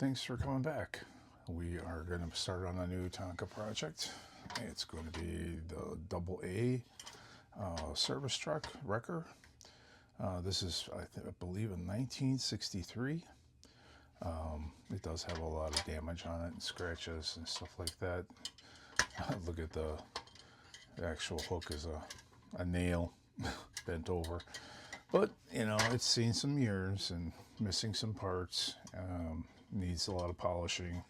Thanks for coming back. We are going to start on a new Tonka project. It's going to be the AA service truck wrecker. This is, I believe, in 1963. It does have a lot of damage on it and scratches and stuff like that. Look at the actual hook is a nail bent over. But, you know, it's seen some years and missing some parts. Needs a lot of polishing.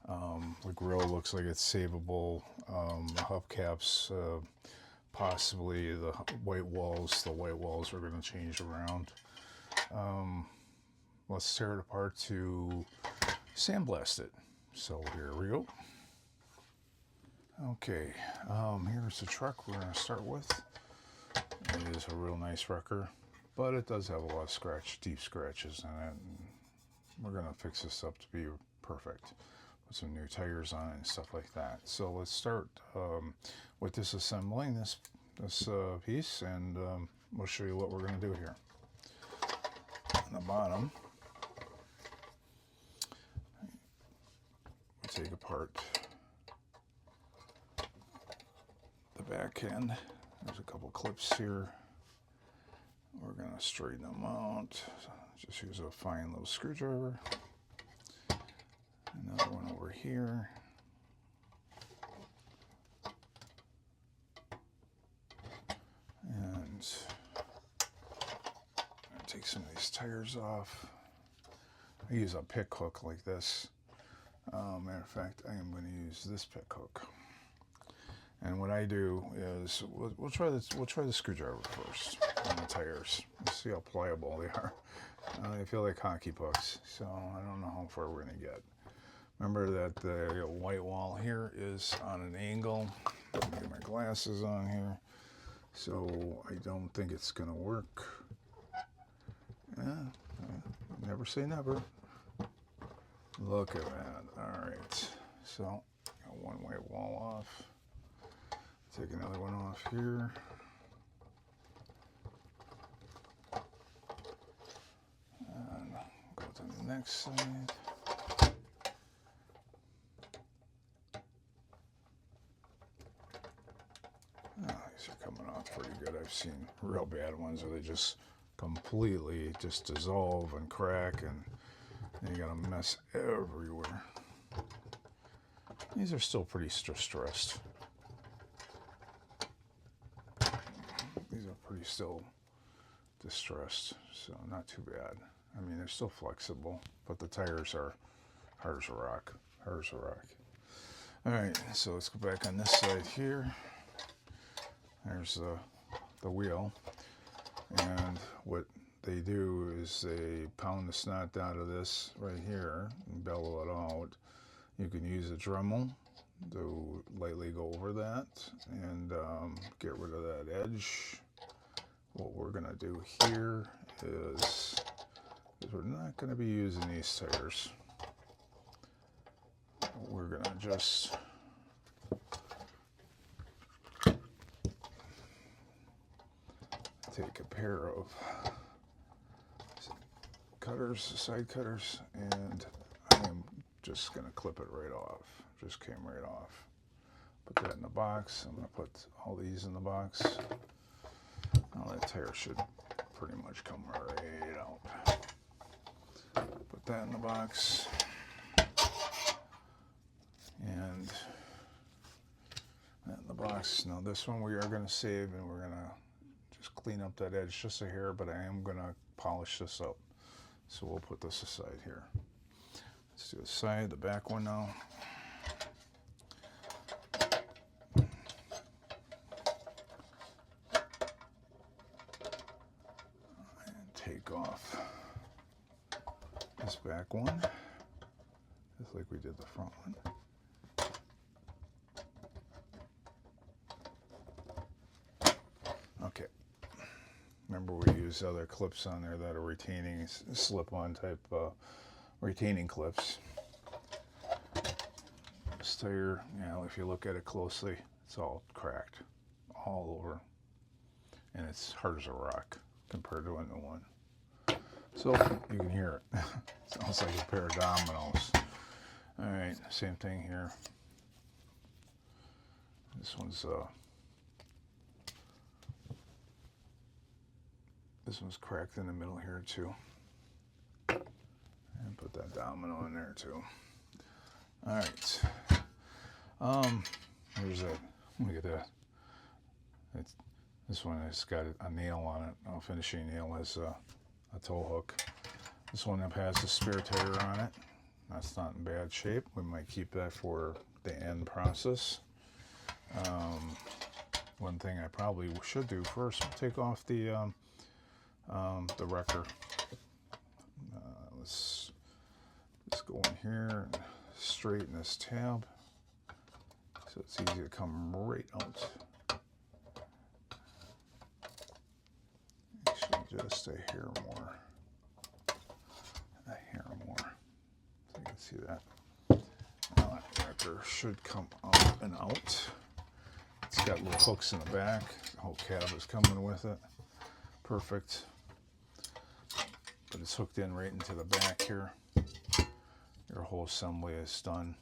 The grill looks like it's savable. The hubcaps, possibly the white walls. The white walls are going to change around. Let's tear it apart to sandblast it. So here we go. Okay, here's the truck we're going to start with. It is a real nice wrecker, but it does have a lot of deep scratches in it. And we're going to fix this up to be perfect. Put some new tires on it and stuff like that. So let's start with disassembling this piece, and we'll show you what we're going to do here. On the bottom, we take apart the back end. There's a couple clips here. We're going to straighten them out. Just use a fine little screwdriver. Another one over here. And take some of these tires off. I use a pick hook like this. Matter of fact, I am going to use this pick hook. And what I do is we'll try the screwdriver first on the tires. Let's see how pliable they are. They feel like hockey pucks, so I don't know how far we're going to get. Remember that the white wall here is on an angle. Let me get my glasses on here. So I don't think it's going to work. Yeah, never say never. Look at that. All right. So got one white wall off. Take another one off here. And go to the next side. These are coming off pretty good. I've seen real bad ones where they just completely just dissolve and crack, and you got a mess everywhere. These are still pretty stressed. These are pretty still distressed, so not too bad. I mean, they're still flexible, but the tires are hard as a rock. Hard as a rock. All right, so let's go back on this side here. There's the wheel, and what they do is they pound the snot out of this right here and bellow it out. You can use a Dremel to lightly go over that and get rid of that edge. What we're going to do here is we're not going to be using these tires. We're going to just take a pair of cutters, side cutters, and I am just going to clip it right off. Just came right off. Put that in the box. I'm going to put all these in the box. Now that tire should pretty much come right out. Put that in the box. And that in the box. Now this one we are going to save, and we're going to just clean up that edge just a hair, but I am going to polish this up. So we'll put this aside here. Let's do the back one now. And take off this back one, just like we did the front one. Okay. Remember, we use other clips on there that are retaining, slip-on type retaining clips. This tire, you know, if you look at it closely, it's all cracked all over, and it's hard as a rock compared to a new one. So you can hear it. Sounds like a pair of dominoes. All right, same thing here. This one's cracked in the middle here too. And put that domino in there too. All right. Here's that. Look at that. This one has got a nail on it. A finishing nail has a tow hook. This one has a spare tire on it. That's not in bad shape. We might keep that for the end process. One thing I probably should do first, take off the wrecker. Let's go in here and straighten this tab so it's easy to come right out. Actually, just a hair more. So you can see that. Now that wrecker should come up and out. It's got little hooks in the back. The whole cab is coming with it. Perfect. But it's hooked in right into the back here. Your whole assembly is done.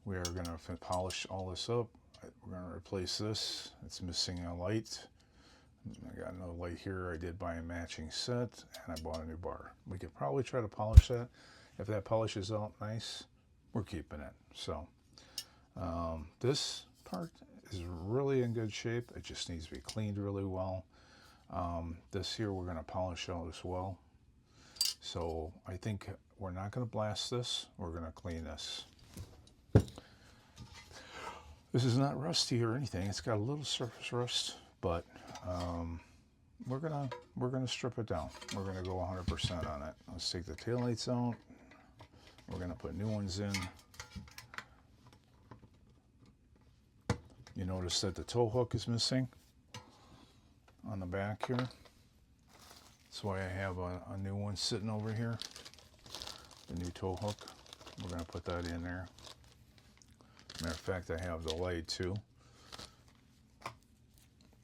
We are going to polish all this up. We're going to replace this. It's missing a light. I got another light here. I did buy a matching set, and I bought a new bar. We could probably try to polish that. If that polishes out nice, we're keeping it. So this part is really in good shape. It just needs to be cleaned really well. This here we're going to polish out as well. So I think we're not going to blast this. We're going to clean this. This is not rusty or anything. It's got a little surface rust, but we're gonna strip it down. We're gonna go 100% on it. Let's take the taillights out. We're gonna put new ones in. You notice that the tow hook is missing on the back here. That's why I have a new one sitting over here. The new tow hook. We're gonna put that in there. Matter of fact, I have the light too.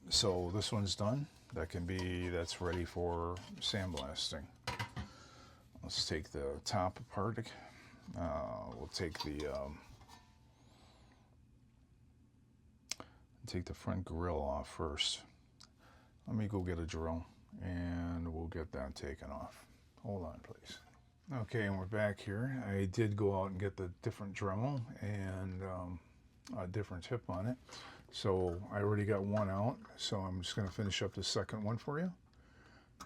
So this one's done. That's ready for sandblasting. Let's take the top apart. We'll take the front grill off first. Let me go get a drill and we'll get that taken off. Hold on, please. Okay, and we're back here. I did go out and get the different Dremel and a different tip on it. So I already got one out, so I'm just going to finish up the second one for you.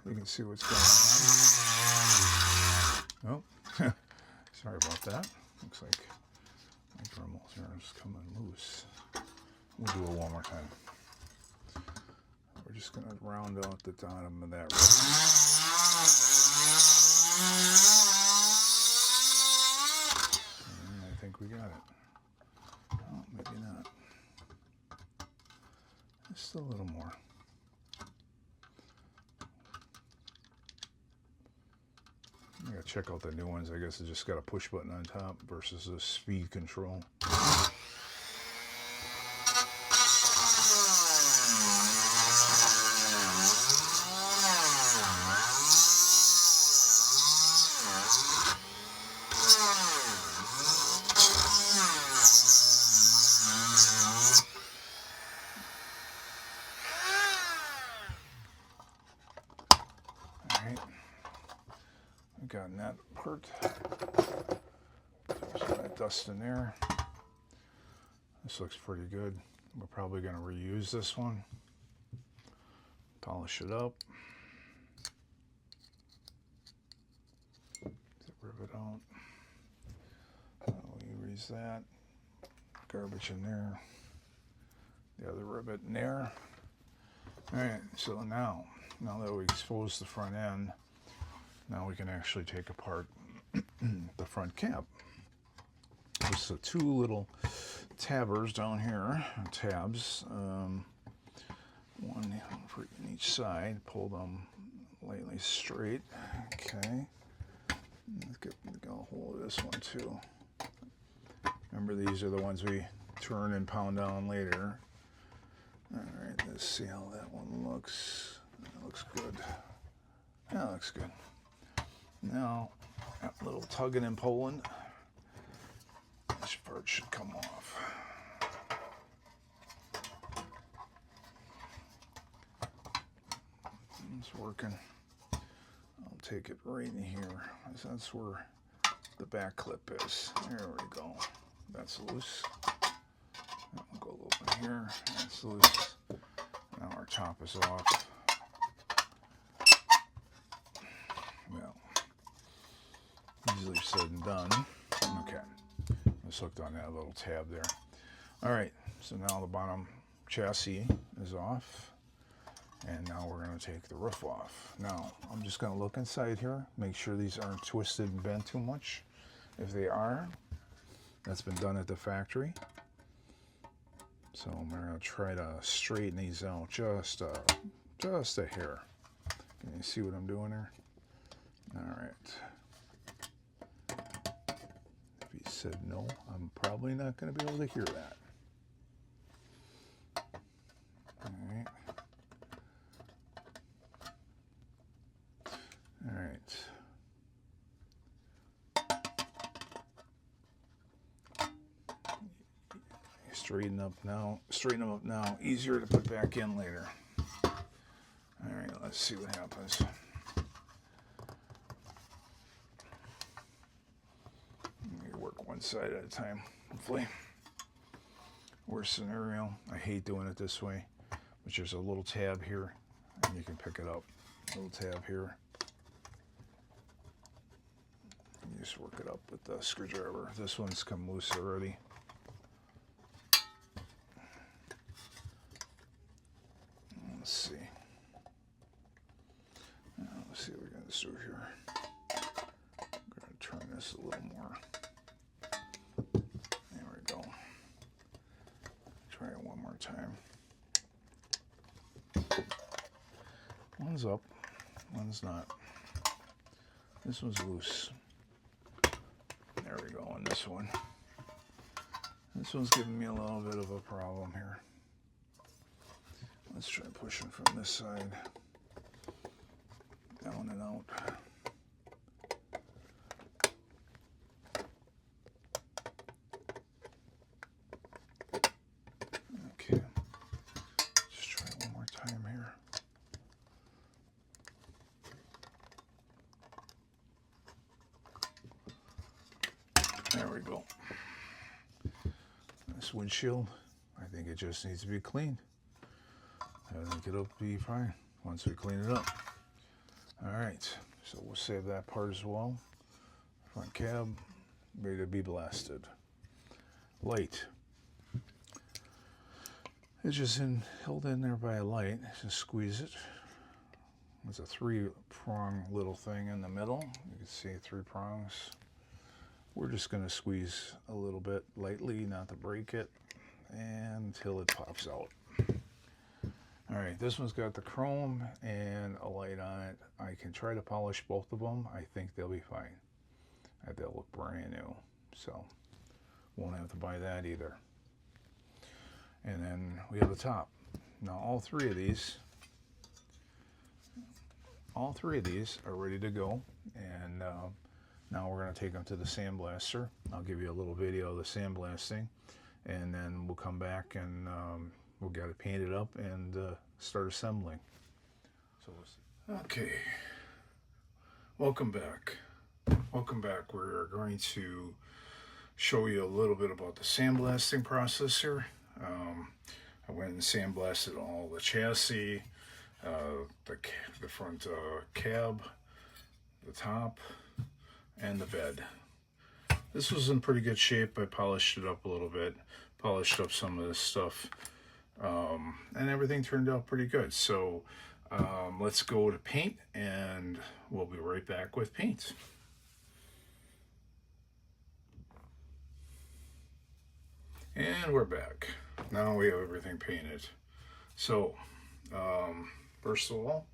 You can see what's going on. Oh, sorry about that. Looks like my Dremel here is coming loose. We'll do it one more time. We're just going to round out the bottom of that. I think we got it. Oh, maybe not. Just a little more. I gotta check out the new ones. I guess it just got a push button on top versus a speed control. Gotten that part. There's some that dust in there. This looks pretty good. We're probably going to reuse this one. Polish it up. Rip it out. We erase that. Garbage in there. The other rivet in there. Alright, so now that we expose the front end, now we can actually take apart the front cab. Just the two little tabbers down here, tabs, one for each side. Pull them lightly straight. Okay. Let's get a hold of this one too. Remember, these are the ones we turn and pound down later. All right, let's see how that one looks. That looks good. That looks good. Now, that little tugging and pulling, this part should come off. It's working. I'll take it right in here. That's where the back clip is. There we go. That's loose. I'll go a little bit here. That's loose. Now our top is off. Well, easier said than done. Okay. Just hooked on that little tab there. All right. So now the bottom chassis is off. And now we're going to take the roof off. Now, I'm just going to look inside here, make sure these aren't twisted and bent too much. If they are, that's been done at the factory. So I'm going to try to straighten these out just a hair. Can you see what I'm doing here? All right. If he said no, I'm probably not going to be able to hear that. All right. All right. Straighten them up now. Easier to put back in later. All right, let's see what happens. Let me work one side at a time, hopefully. Worst scenario, I hate doing it this way, but there's a little tab here, and you can pick it up. Little tab here. You just work it up with the screwdriver. This one's come loose already. Let's see. Now, let's see what we're going to do here. I'm going to turn this a little more. There we go. Try it one more time. One's up, one's not. This one's loose. There we go on this one. This one's giving me a little bit of a problem here. Let's try pushing from this side. Down and out. Okay. Just try one more time here. There we go. This windshield, I think it just needs to be cleaned. I think it'll be fine once we clean it up. All right, so we'll save that part as well. Front cab, ready to be blasted. Light. It's just held in there by a light. Just squeeze it. There's a 3-prong little thing in the middle. You can see 3 prongs. We're just going to squeeze a little bit lightly, not to break it, until it pops out. All right, this one's got the chrome and a light on it. I can try to polish both of them. I think they'll be fine. They'll look brand new, so won't have to buy that either. And then we have the top. Now all three of these are ready to go, and now we're going to take them to the sandblaster. I'll give you a little video of the sandblasting, and then we'll come back and we'll get it painted up and start assembling. So okay, welcome back. Welcome back. We're going to show you a little bit about the sandblasting process here. I went and sandblasted all the chassis, the front cab, the top, and the bed. This was in pretty good shape. I polished it up a little bit, polished up some of this stuff, and everything turned out pretty good. So let's go to paint, and we'll be right back with paint. And we're back. Now we have everything painted. So, first of all,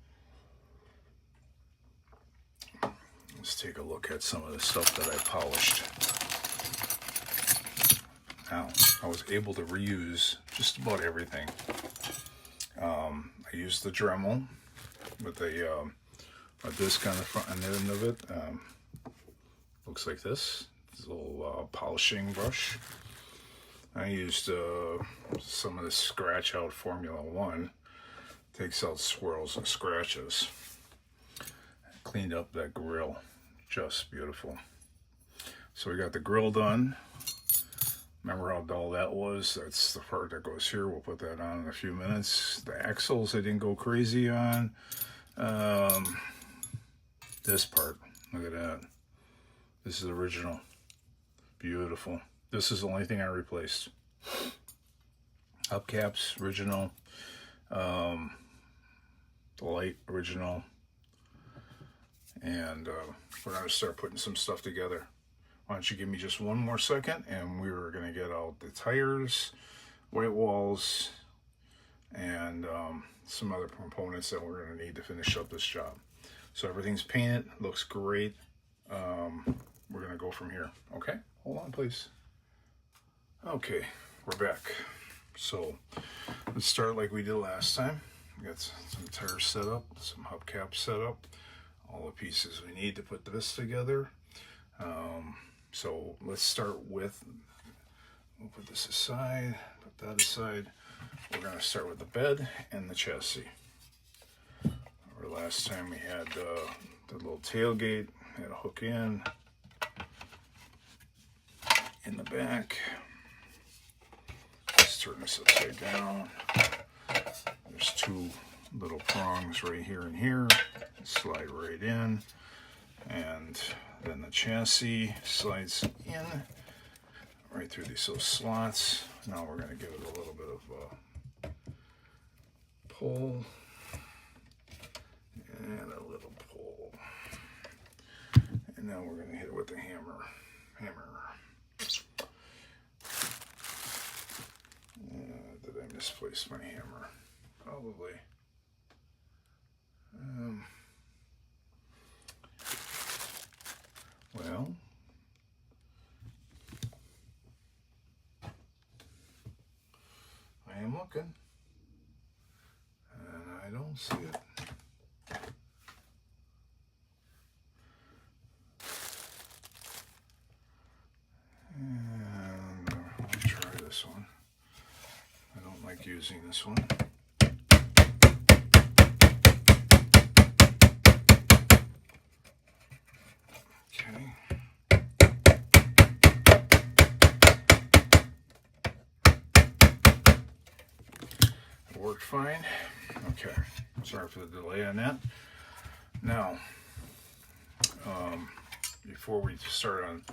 let's take a look at some of the stuff that I polished. Now, I was able to reuse just about everything. I used the Dremel with a a disc on the front end of it. Looks like this. This little polishing brush. I used some of the scratch out Formula 1. Takes out swirls and scratches. Cleaned up that grill. Just beautiful. So we got the grill done. Remember how dull that was? That's the part that goes here. We'll put that on in a few minutes. The axles I didn't go crazy on. This part, look at that. This is original. Beautiful. This is the only thing I replaced. Hubcaps, original. The light, original. And we're going to start putting some stuff together. Why don't you give me just one more second, and we're going to get out the tires, white walls, and some other components that we're going to need to finish up this job. So everything's painted, looks great. We're going to go from here. Okay, hold on please. Okay, we're back. So let's start like we did last time. We got some tires set up, some hubcaps set up, all the pieces we need to put this together. So let's start with, we'll put this aside, put that aside. We're going to start with the bed and the chassis. Remember last time we had the little tailgate, had a hook in the back. Let's turn this upside down. There's two little prongs right here and here. Slide right in. And then the chassis slides in right through these little slots. Now we're going to give it a little bit of pull and a little pull. And now we're going to hit it with the hammer. Did I misplace my hammer? Probably. Well, I am looking, and I don't see it. And let me try this one. I don't like using this one. Worked fine. Okay, sorry for the delay on that. Now, before we start on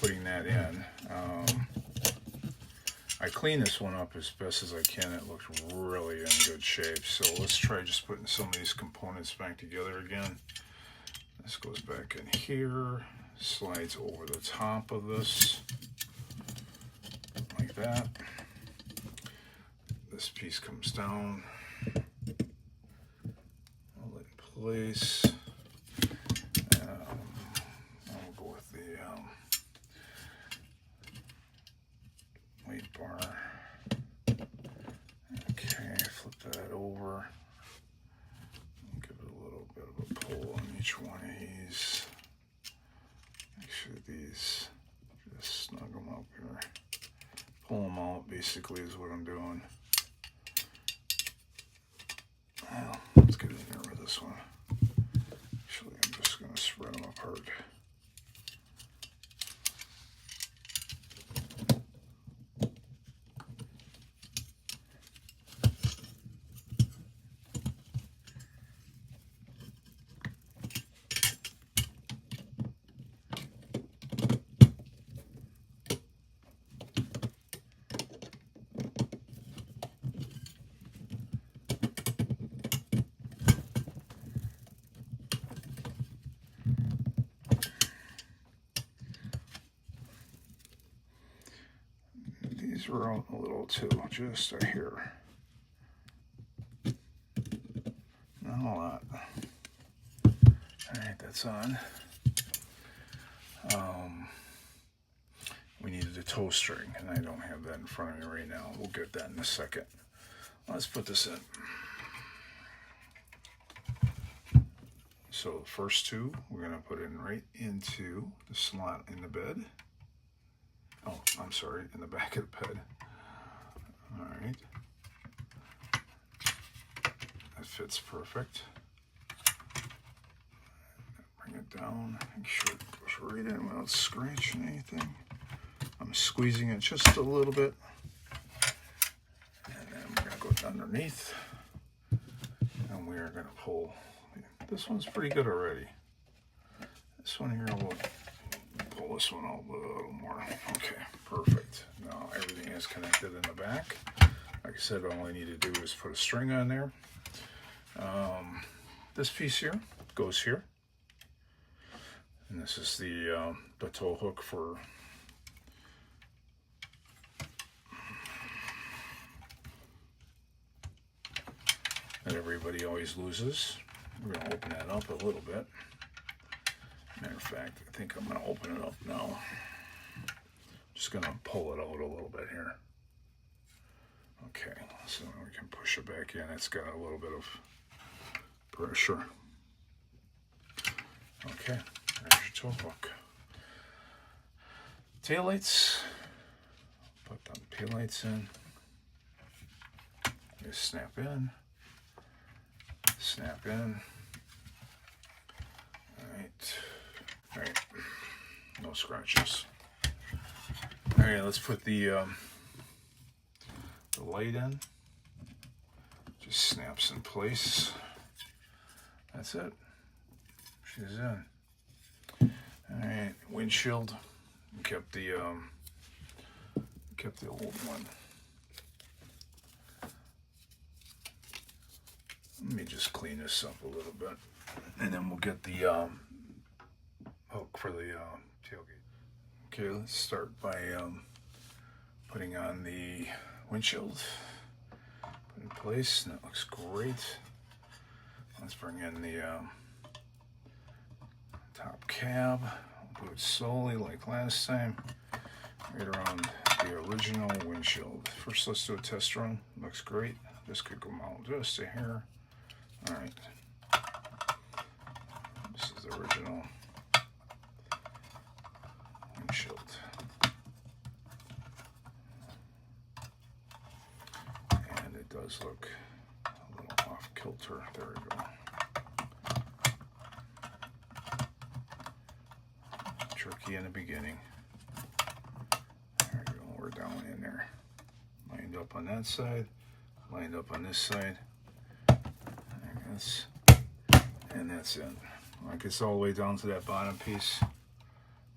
putting that in, I cleaned this one up as best as I can. It looks really in good shape. So let's try just putting some of these components back together again. This goes back in here, slides over the top of this, like that. This piece comes down, all in place. I'll go with the weight bar. Okay, flip that over. Give it a little bit of a pull on each one of these. Make sure these, just snug them up here. Pull them out, basically, is what I'm doing. Well, let's get in here with this one. Actually, I'm just going to spread them apart. These are out a little too, just a hair. Not a lot. Alright, that's on. We needed a toe string, and I don't have that in front of me right now. We'll get that in a second. Let's put this in. So the first two, we're going to put in right into the slot in the bed. Oh, I'm sorry, in the back of the bed. All right. That fits perfect. Bring it down, make sure it goes right in without scratching anything. I'm squeezing it just a little bit. And then we're going to go underneath. And we are going to pull. This one's pretty good already. This one here, we'll pull this one out a little more. Okay, perfect. Now everything is connected in the back. Like I said, all I need to do is put a string on there. This piece here goes here. And this is the tow hook for that everybody always loses. We're going to open that up a little bit. Matter of fact, I think I'm going to open it up now. Just going to pull it out a little bit here. Okay, so we can push it back in. It's got a little bit of pressure. Okay, there's your tow hook. Taillights. Put the taillights in. Just snap in. Snap in. All right. No scratches. All right, let's put the light in. Just snaps in place. That's it. She's in. All right, windshield. Kept the old one. Let me just clean this up a little bit, and then we'll get the hook for the tailgate. Okay, let's start by putting on the windshield. Put in place, and that looks great. Let's bring in the top cab. We'll do it slowly like last time, right around the original windshield. First, let's do a test run. Looks great. This could go out just a hair. All right. This is the original windshield. And it does look a little off kilter. There we go. Tricky in the beginning. There we go. We're down in there. Lined up on that side. Lined up on this side. And that's in. When it gets all the way down to that bottom piece,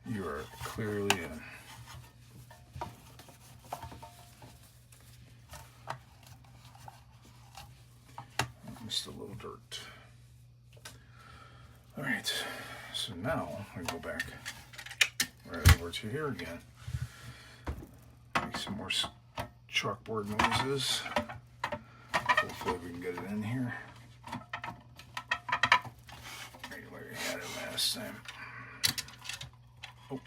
you are clearly in. Just a little dirt. All right, so now we go back right over to here again. Make some more chalkboard noises. Hopefully we can get it in here. Last time. Oh.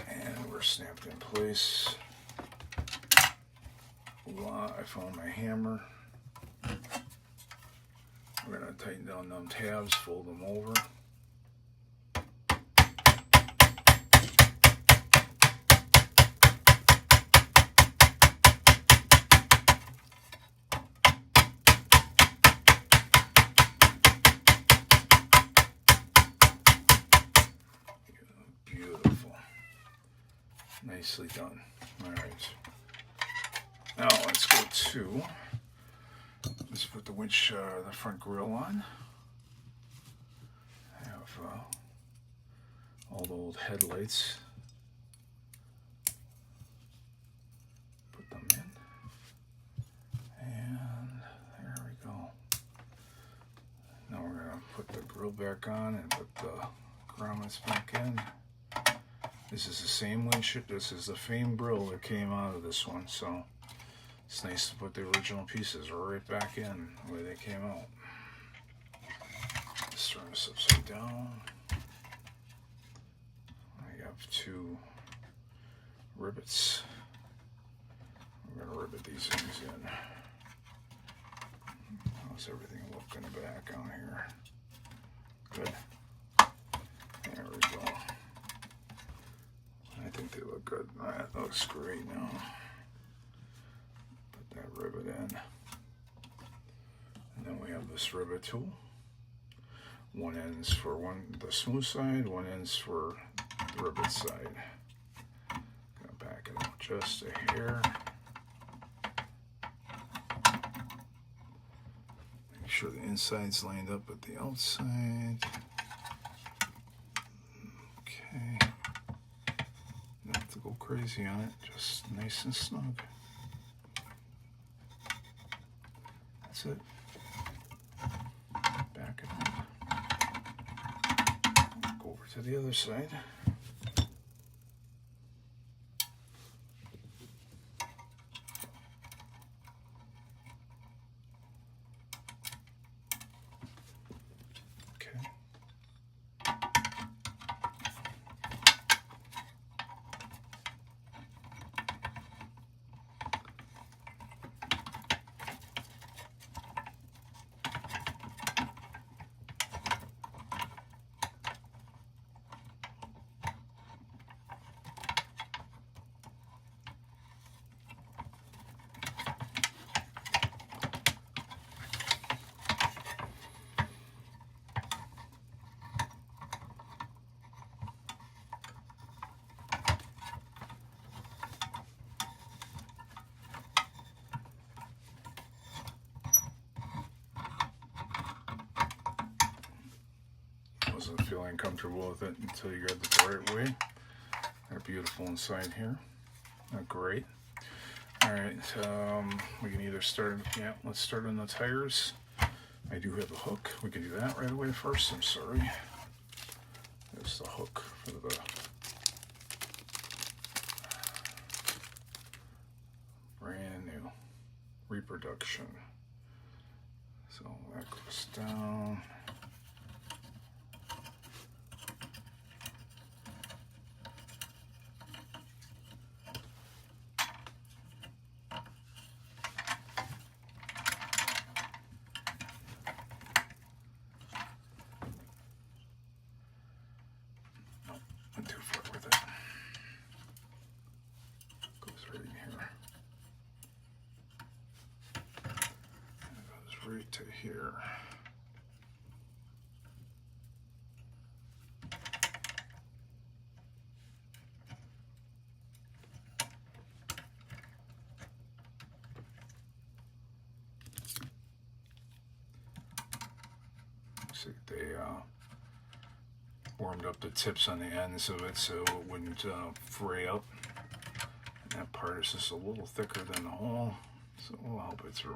And we're snapped in place. Voila, I found my hammer. We're going to tighten down them tabs, fold them over. Nicely done. All right. Now let's go to. Let's put the winch, the front grille on. I have all the old headlights. Put them in, and there we go. Now we're gonna put the grille back on and put the grommets back in. This is the same winch. This is the same grill that came out of this one, so it's nice to put the original pieces right back in the way they came out. Let's turn this upside down. I have two rivets. We're going to rivet these things in. How's everything look in the back on here? Good. There we go. I think they look good. That looks great now. Put that rivet in. And then we have this rivet tool. One end's for the smooth side, one end's for the rivet side. Gonna back it up just a hair. Make sure the inside's lined up with the outside. Okay. Don't have to go crazy on it, just nice and snug. That's it. Back it up. Go over to the other side. Okay. Wasn't feeling comfortable with it until you got it the right way. They're beautiful inside here. They're great. Alright, we can either start, let's start on the tires. I do have a hook. We can do that right away first. I'm sorry. There's the hook for the brand new reproduction. So that goes down. Too far with it. Goes right in here. And it goes right to here. See, they warmed up the tips on the ends of it so it wouldn't fray up. And that part is just a little thicker than the hole, so we'll help it through.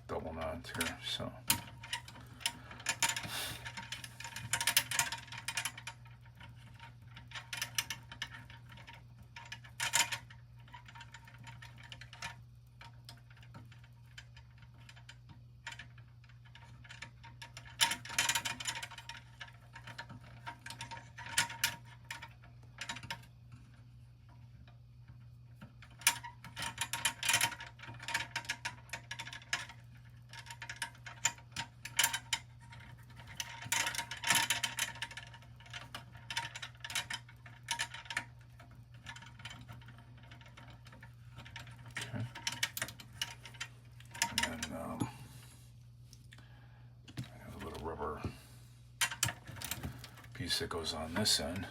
Double knots here, so piece that goes on this end,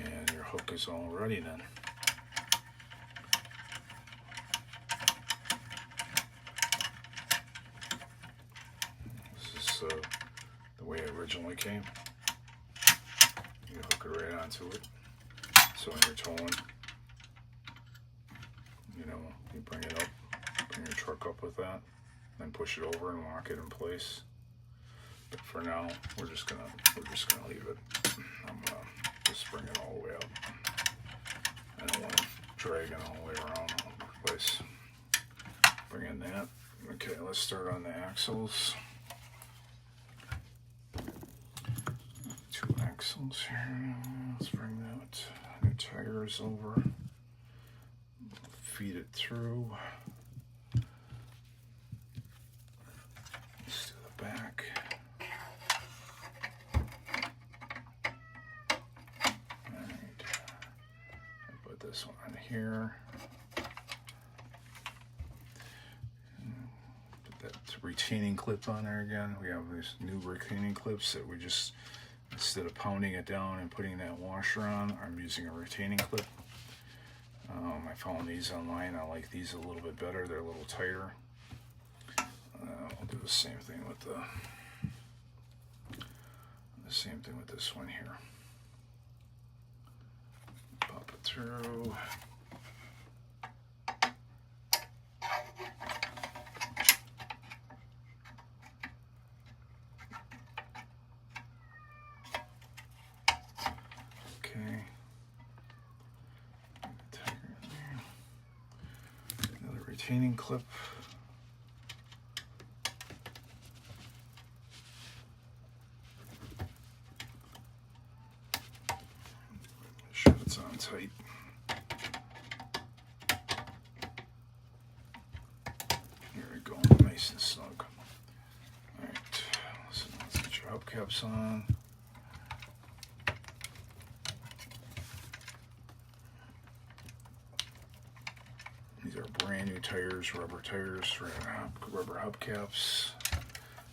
and your hook is all ready then. This is the way it originally came. You hook it right onto it. So when you're towing, you know, you bring it up, bring your truck up with that, then push it over and lock it in place. But for now, we're just gonna leave it. I'm gonna just bring it all the way up. I don't want to drag it all the way around all over the place. Bring in that. Okay, let's start on the axles. 2 axles here. Let's bring that new tires over. Feed it through. Let's do the back. Alright. I put this one on here. Put that retaining clip on there again. We have these new retaining clips that we just, instead of pounding it down and putting that washer on, I'm using a retaining clip. I found these online. I like these a little bit better. They're a little tighter. We'll do the same thing with this one here. Pop it through. Okay. Another retaining clip. Make sure it's on tight. Here we go, nice and snug. Alright, so let's get your hubcaps on. These are brand new tires, rubber rubber hubcaps,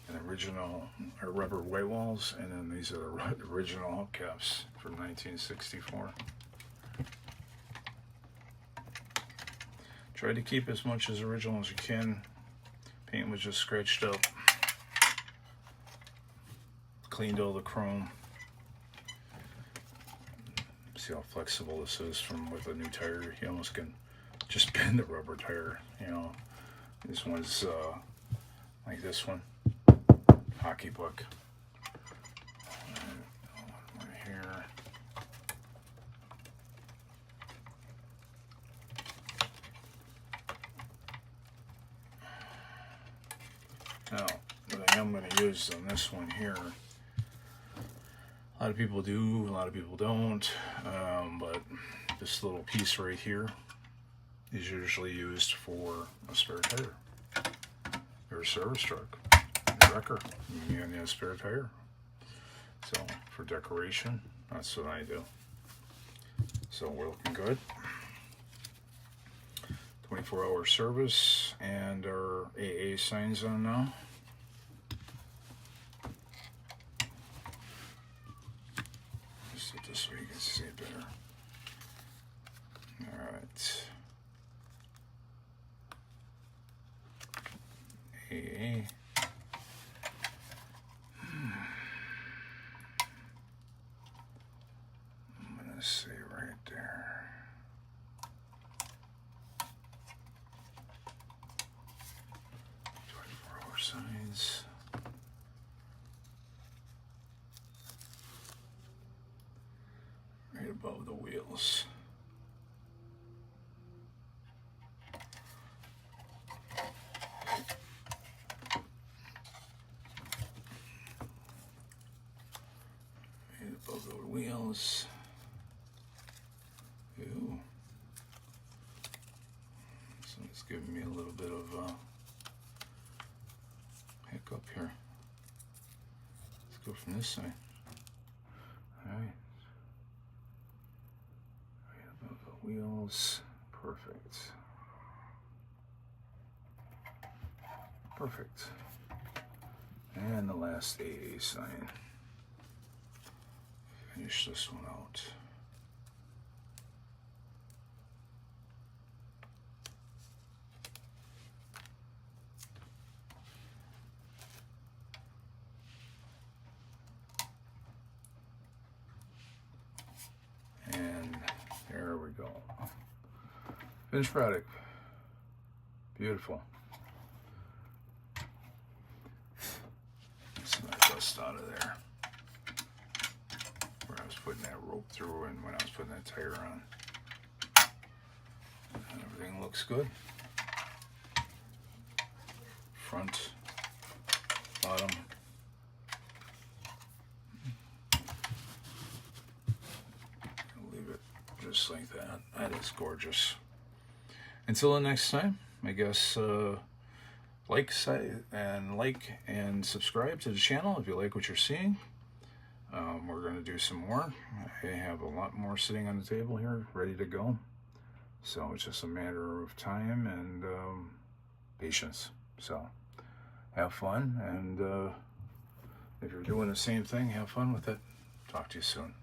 and original rubber white walls, and then these are the original hubcaps from 1964. Try to keep as much as original as you can. Paint was just scratched up. Cleaned all the chrome. See how flexible this is from with a new tire. You almost can just bend the rubber tire, you know. This one's like this one, hockey puck. Right here. Now, what I am going to use on this one here, a lot of people do, a lot of people don't, but this little piece right here is usually used for a spare tire. Your service truck, your wrecker, you need a spare tire. So for decoration, that's what I do. So we're looking good. 24-hour service, and our AA signs on now. Just do it this way you can see it better. All right. AA. I'm gonna say right there. Signs. Right above the wheels. Right above the wheels. Ew. So it's giving me a little bit of hiccup here. Let's go from this side. Alright. Right above the wheels. Perfect. Perfect. And the last AA sign. Finish this one out. And Finished product. Beautiful. Some of that dust out of there. Where I was putting that rope through and when I was putting that tire on. And everything looks good. Front, bottom. I'll leave it just like that. That is gorgeous. Until the next time, I guess like and subscribe to the channel if you like what you're seeing. We're going to do some more. I have a lot more sitting on the table here ready to go. So it's just a matter of time and patience. So have fun, and if you're doing the same thing, have fun with it. Talk to you soon.